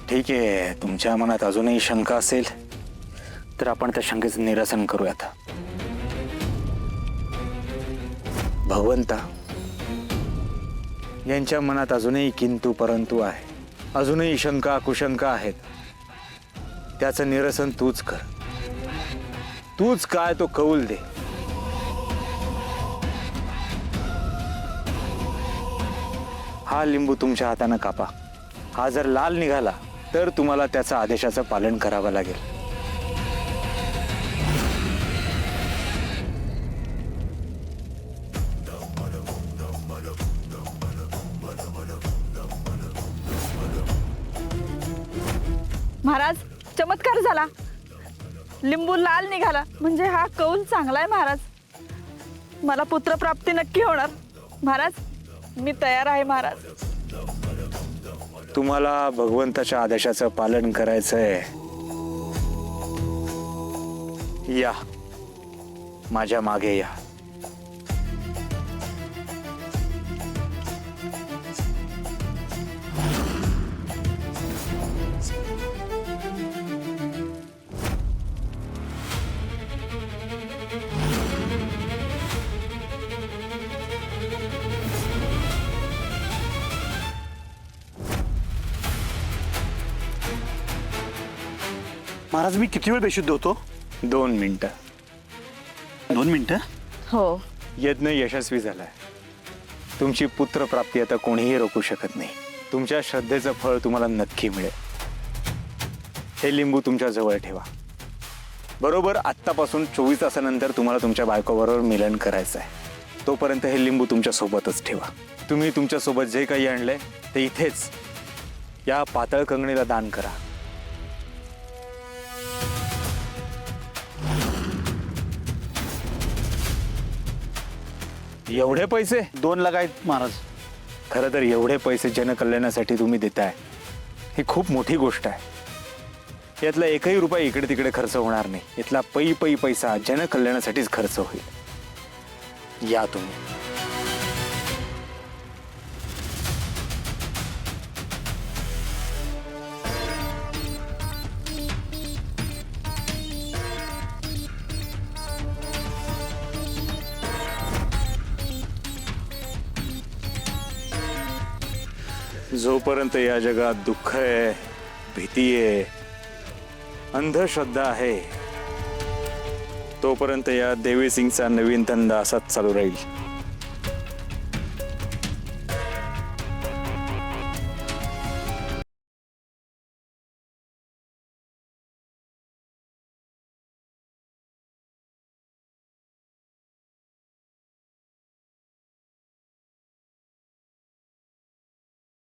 ठीक आहे, तुमच्या मनात अजूनही शंका असेल तर आपण त्या शंकेचं निरसन करूयात. भगवंता, यांच्या मनात अजूनही किंतु परंतु आहे, अजूनही शंका कुशंका आहेत. त्याचं निरसन तूच कर. तूच काय तो कौल दे. हा लिंबू तुमच्या हाताने कापा. हा जर लाल निघाला तर तुम्हाला त्याच्या आदेशाचं पालन करावं लागेल. महाराज, चमत्कार झाला. लिंबू लाल निघाला म्हणजे हा कौल चांगला आहे महाराज. मला पुत्रप्राप्ती नक्की होणार. महाराज, मी तयार आहे महाराज. तुम्हाला भगवंताच्या आदेशाचं पालन करायचंय. या, माझ्या मागे या. महाराज, मी किती वेळ बेशुद्ध होतो? 2 मिनिटं. 2 मिनिटं? हो. यज्ञ यशस्वी झालाय. तुमची पुत्रप्राप्ती आता कोणीही रोखू शकत नाही. तुमच्या श्रद्धेचं फळ तुम्हाला नक्की मिळेल. हे लिंबू तुमच्या जवळ ठेवा. बरोबर आत्तापासून 24 तासानंतर तुम्हाला तुमच्या बायकोबरोबर मिलन करायचं आहे. तोपर्यंत हे लिंबू तुमच्या सोबतच ठेवा. तुम्ही तुमच्या सोबत जे काही आणलंय ते इथेच या पातळ कंगणीला दान करा. एवढे पैसे? 2 लाख आहेत महाराज. खरं तर एवढे पैसे जनकल्याणासाठी तुम्ही देताय ही खूप मोठी गोष्ट आहे. यातला एकही रुपया इकडे तिकडे खर्च होणार नाही. इथला पै पैसा जनकल्याणासाठीच खर्च होईल. या तुम्ही. जोपर्यंत या जगात दुःख आहे, भीती आहे, अंधश्रद्धा आहे, तोपर्यंत या देवी सिंगचा नवीन धंदा असाच चालू राहील.